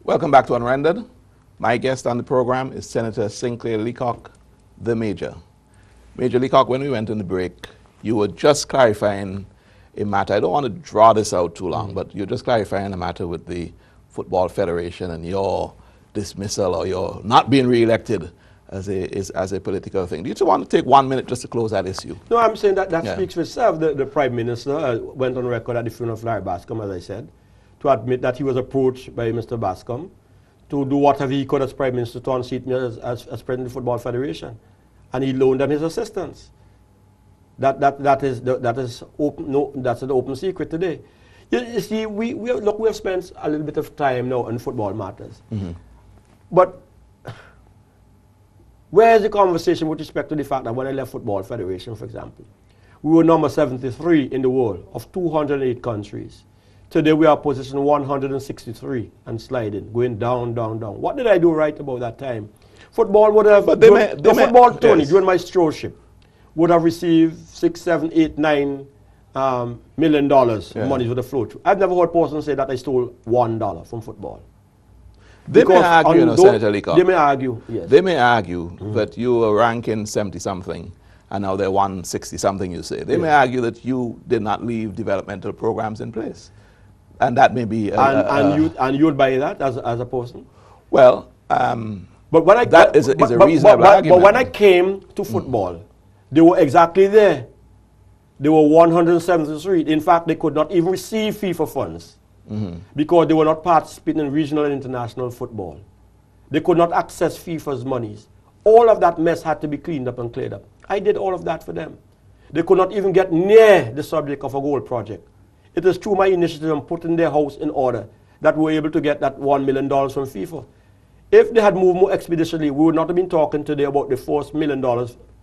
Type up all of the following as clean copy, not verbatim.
Welcome back to Unrendered. My guest on the program is Senator Sinclair Leacock, the Major. Major Leacock, when we went in the break, you were just clarifying a matter. I don't want to draw this out too long, but you're just clarifying a matter with the Football Federation and your dismissal or your not being re-elected as a political thing. Do you just want to take 1 minute just to close that issue? No, I'm saying that speaks for itself. The Prime Minister went on record at the funeral of Larry Bascom, as I said, to admit that he was approached by Mr. Bascom to do whatever he could as Prime Minister to unseat me as President of the Football Federation. And he loaned them his assistance. That is open. No, that's an open secret today. You see, we have spent a little bit of time now on football matters, but where is the conversation with respect to the fact that when I left Football Federation, for example, we were number 73 in the world of 208 countries. Today we are position 163 and sliding, going down, down, down. What did I do right about that time? Football would have, football, Tony, during my stewardship, would have received $6, $7, $8, $9 million money would have flowed through. I've never heard a person say that I stole $1 from football. They may argue, Senator Leacock. They may argue, yes. They may argue that you were ranking 70-something, and now they're 160-something, you say. They may argue that you did not leave developmental programs in place. And that may be... and you would buy that as a person? Well, but when that is a reasonable argument. But when I came to football, they were exactly there. They were 173. In fact, they could not even receive FIFA funds because they were not participating in regional and international football. They could not access FIFA's monies. All of that mess had to be cleaned up and cleared up. I did all of that for them. They could not even get near the subject of a goal project. It is through my initiative and putting their house in order that we were able to get that $1 million from FIFA. If they had moved more expeditiously, we would not have been talking today about the first $1 million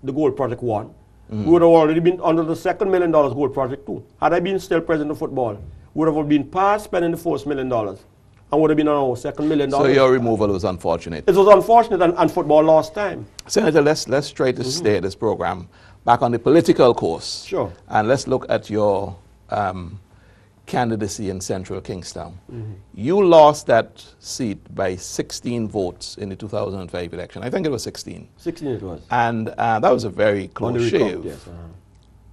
the goal project won. We would have already been under the second $1 million goal project too. Had I been still president of football, we would have been past spending the first $1 million and would have been on our second $1 million. So your removal was unfortunate. It was unfortunate, and football lost time. Senator, let's try to stay this program back on the political course. Sure. And let's look at your candidacy in Central Kingstown. You lost that seat by 16 votes in the 2005 election. I think it was 16. 16 it was. And that was a very close shave. Yes,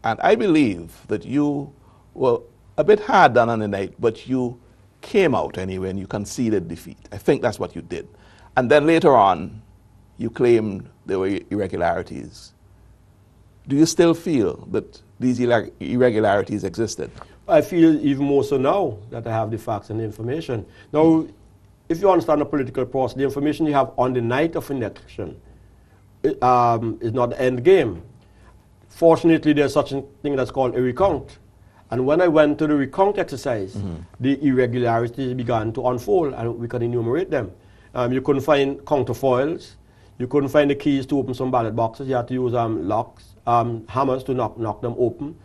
And I believe that you were a bit hard done on the night, but you came out anyway and you conceded defeat. I think that's what you did. And then later on, you claimed there were irregularities. Do you still feel that these irregularities existed? I feel even more so now that I have the facts and the information. Now, if you understand the political process, the information you have on the night of an election is not the end game. Fortunately, there's such a thing that's called a recount. And when I went to the recount exercise, the irregularities began to unfold, and we can enumerate them. You couldn't find counterfoils. You couldn't find the keys to open some ballot boxes. You had to use locks, hammers to knock them open.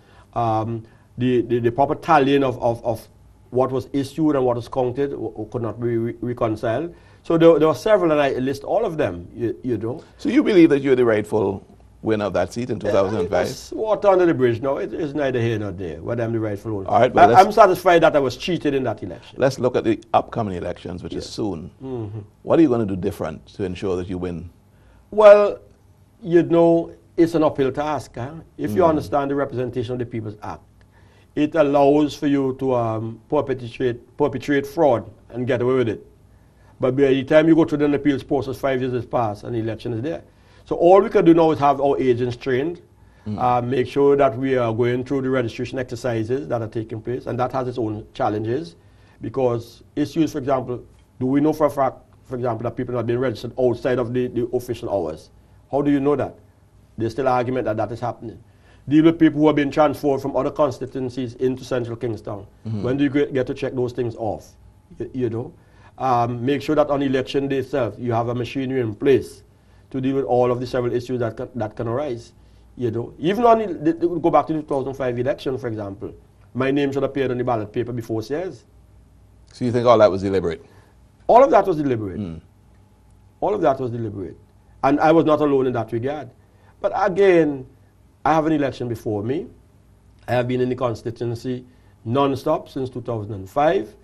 The proper tallying of what was issued and what was counted could not be reconciled. So there were several, and I list all of them, you know. So you believe that you're the rightful winner of that seat in 2005? It's water under the bridge now. It is neither here nor there, whether I'm the rightful winner. All right, well, I'm satisfied that I was cheated in that election. Let's look at the upcoming elections, which is soon. What are you going to do different to ensure that you win? Well, you know, it's an uphill task. Huh? If you understand the Representation of the People's Act, it allows for you to perpetrate fraud and get away with it. But by the time you go through the appeals process, 5 years has passed and the election is there. So all we can do now is have our agents trained, make sure that we are going through the registration exercises that are taking place, and that has its own challenges, because issues, for example, do we know for a fact, for example, that people have been registered outside of the official hours? How do you know that? There's still an argument that that is happening. Deal with people who have been transferred from other constituencies into Central Kingstown. When do you get to check those things off? You know? Make sure that on election day itself, you have a machinery in place to deal with all of the several issues that can arise. You know? Even on go back to the 2005 election, for example, my name should appear on the ballot paper before 6 years. So you think all that was deliberate? All of that was deliberate. All of that was deliberate. And I was not alone in that regard. But again, I have an election before me. I have been in the constituency non-stop since 2005.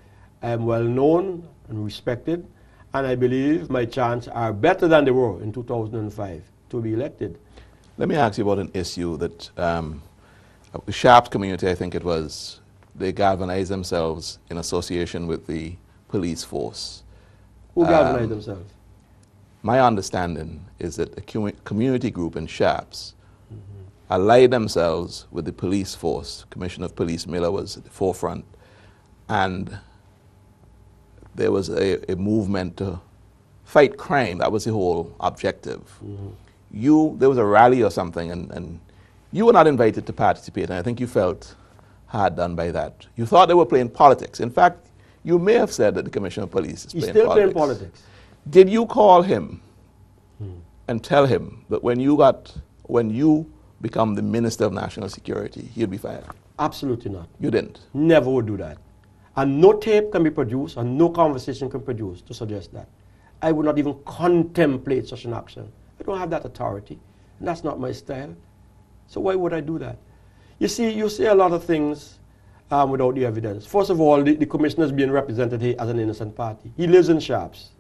I am well known and respected, and I believe my chances are better than they were in 2005 to be elected. Let me ask you about an issue that the Sharps community, I think it was, they galvanized themselves in association with the police force. Who galvanized themselves? My understanding is that a community group in Sharps allied themselves with the police force. Commissioner of Police Miller was at the forefront, and there was a movement to fight crime. That was the whole objective. There was a rally or something, and you were not invited to participate, and I think you felt hard done by that. You thought they were playing politics. In fact, you may have said that the Commissioner of Police is playing politics. He's still playing politics. Did you call him and tell him that when you become the Minister of National Security, he'll be fired? Absolutely not. You didn't? Never would do that. And no tape can be produced and no conversation can be produced to suggest that. I would not even contemplate such an action. I don't have that authority. And that's not my style. So why would I do that? You see, you say a lot of things without the evidence. First of all, the commissioner is being represented here as an innocent party. He lives in Sharps.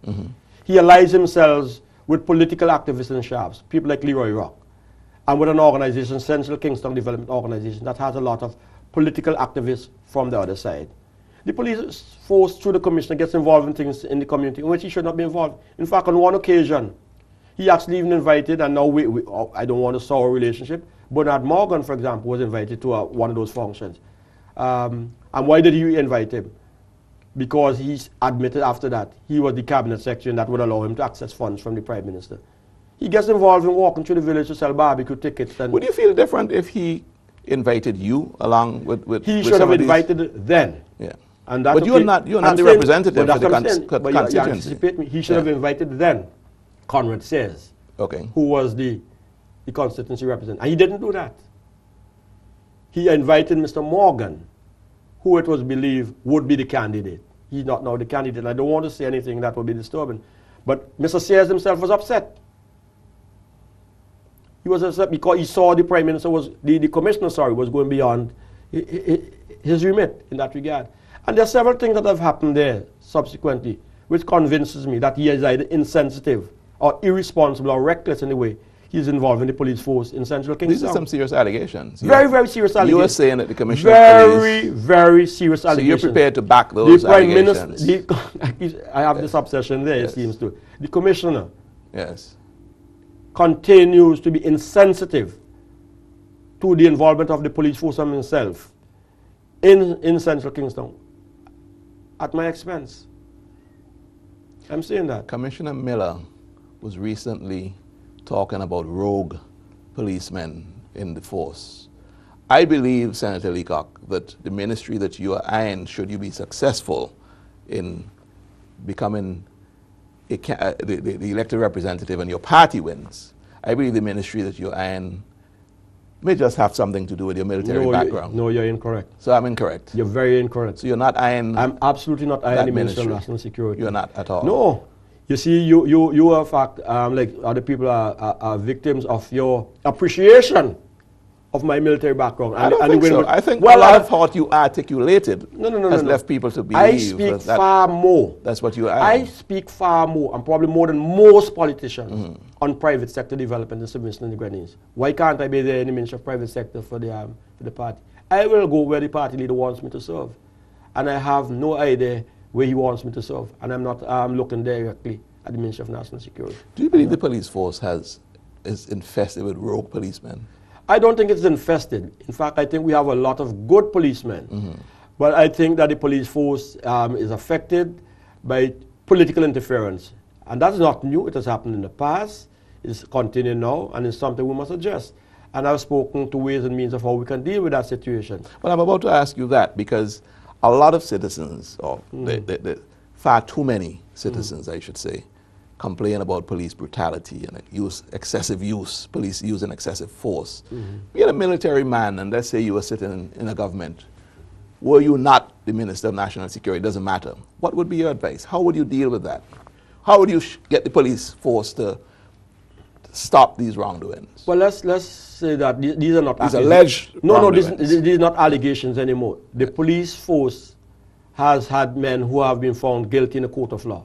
He allies himself with political activists in Sharps, people like Leroy Rock, and with an organization, Central Kingston Development Organization, that has a lot of political activists from the other side. The police force, through the commissioner, gets involved in things in the community in which he should not be involved. In fact, on one occasion, he actually even invited, and now I don't want to sour a relationship, Bernard Morgan, for example, was invited to one of those functions. And why did he invite him? Because he admitted after that he was the cabinet secretary and that would allow him to access funds from the Prime Minister. He gets involved in walking through the village to sell barbecue tickets. And would you feel different if he invited you along with he should have invited then. Yeah. And but you're not the representative for the constituency. He should have invited then Conrad Sayers, who was the constituency representative. And he didn't do that. He invited Mr. Morgan, who it was believed would be the candidate. He's not now the candidate. I don't want to say anything that would be disturbing. But Mr. Sayers himself was upset. He was upset because he saw the Prime Minister was, the Commissioner, was going beyond his remit in that regard. And there are several things that have happened there subsequently, which convinces me that he is either insensitive or irresponsible or reckless in the way he's involved in the police force in Central Kingston. These are some serious allegations. Very, very serious allegations. You are saying that the Commissioner of Police... Very serious allegations. So you're prepared to back those allegations? I have this obsession there, it seems to. The Commissioner continues to be insensitive to the involvement of the police force and himself in Central Kingston at my expense. I'm saying that. Commissioner Miller was recently talking about rogue policemen in the force. I believe, Senator Leacock, that the ministry that you are in, should you be successful in becoming the elected representative and your party wins, I believe the ministry that you're in may just have something to do with your military background. No, you're incorrect. So I'm incorrect. You're very incorrect. So you're not eyeing... I'm absolutely not eyeing the Ministry of National Security. You're not at all? No. You see, you are, in fact, like other people are victims of your appreciation of my military background. I don't think so. I think a lot of what you articulated has left people to believe I speak far more. That's what you are. I speak far more, and probably more than most politicians, on private sector development and submission in the Grenades. Why can't I be there in the Ministry of Private Sector for the party? I will go where the party leader wants me to serve. And I have no idea where he wants me to serve. And I'm not looking directly at the Ministry of National Security. Do you believe the police force is infested with rogue policemen? I don't think it's infested. In fact, I think we have a lot of good policemen. But I think that the police force is affected by political interference. And that's not new. It has happened in the past. It's continuing now, and it's something we must address. And I've spoken to ways and means of how we can deal with that situation. Well, I'm about to ask you that because a lot of citizens, or far too many citizens, I should say, complain about police brutality and excessive use, police using excessive force. Being a military man, and let's say you were sitting in a government, were you not the Minister of National Security, it doesn't matter. What would be your advice? How would you deal with that? How would you get the police force to stop these wrongdoings? Well, let's say that these are not These alleged these are not allegations anymore. The police force has had men who have been found guilty in a court of law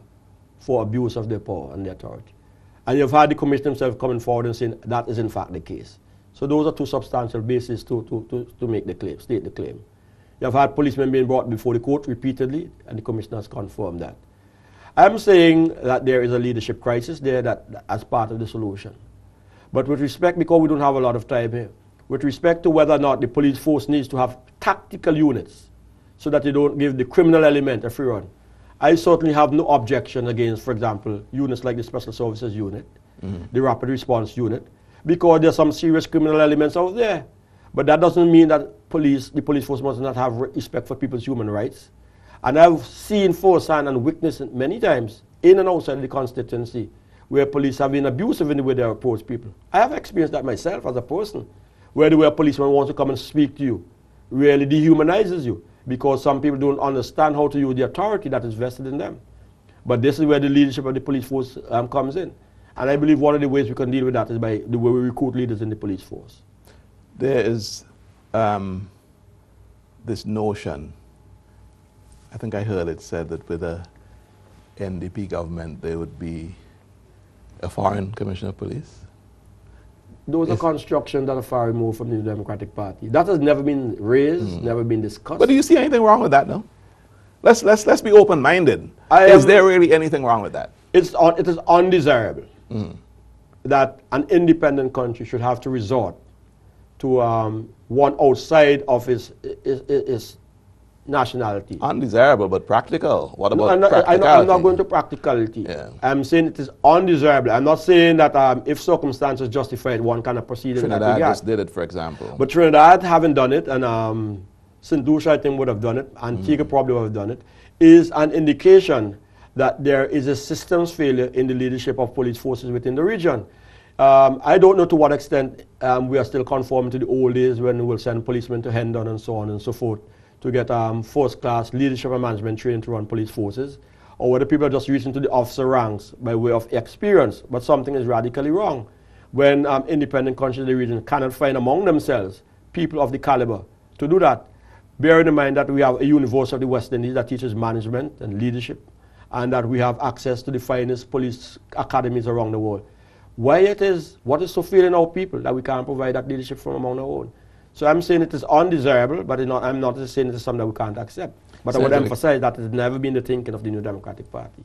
for abuse of their power and their authority. And you've had the commissioner himself coming forward and saying that is in fact the case. So those are two substantial bases to make the claim, state the claim. You've had policemen being brought before the court repeatedly, and the commissioner has confirmed that. I'm saying that there is a leadership crisis there that as part of the solution. But with respect, because we don't have a lot of time here, with respect to whether or not the police force needs to have tactical units so that they don't give the criminal element a free run, I certainly have no objection against, for example, units like the Special Services Unit, the Rapid Response Unit, because there's some serious criminal elements out there. But that doesn't mean that the police force must not have respect for people's human rights. And I've seen firsthand and witnessed it many times in and outside the constituency where police have been abusive in the way they approach people. I have experienced that myself as a person, where the way a policeman wants to come and speak to you really dehumanizes you because some people don't understand how to use the authority that is vested in them. But this is where the leadership of the police force comes in. And I believe one of the ways we can deal with that is by the way we recruit leaders in the police force. There is this notion, I think I heard it said that with a NDP government there would be a foreign commissioner of police. Those are constructions that are far removed from the Democratic Party. That has never been raised, never been discussed. But do you see anything wrong with that, no? Let's be open-minded. Is there really anything wrong with that? It is undesirable that an independent country should have to resort to one outside of its nationality. Undesirable, but practical. What about practicality? I'm not going to practicality. Yeah. I'm saying it is undesirable. I'm not saying that if circumstances justify it, one cannot proceed in that regard. Trinidad just did it, for example. But Trinidad haven't done it, and St. Lucia, I think, would have done it. Antigua probably would have done it. Is an indication that there is a systems failure in the leadership of police forces within the region. I don't know to what extent we are still conforming to the old days when we will send policemen to Hendon and so on and so forth to get first-class leadership and management training to run police forces, or whether people are just reaching to the officer ranks by way of experience. But something is radically wrong when independent countries in the region cannot find among themselves people of the caliber to do that. Bearing in mind that we have a University of the West Indies that teaches management and leadership, and that we have access to the finest police academies around the world. What is so failing our people that we can't provide that leadership from among our own? So I'm saying it is undesirable, but I'm not saying it is something that we can't accept. But I would emphasize that it has never been the thinking of the New Democratic Party.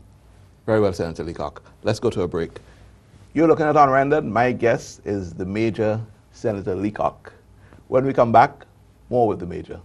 Very well, Senator Leacock. Let's go to a break. You're looking at Unrendered. My guest is the Major, Senator Leacock. When we come back, more with the Major.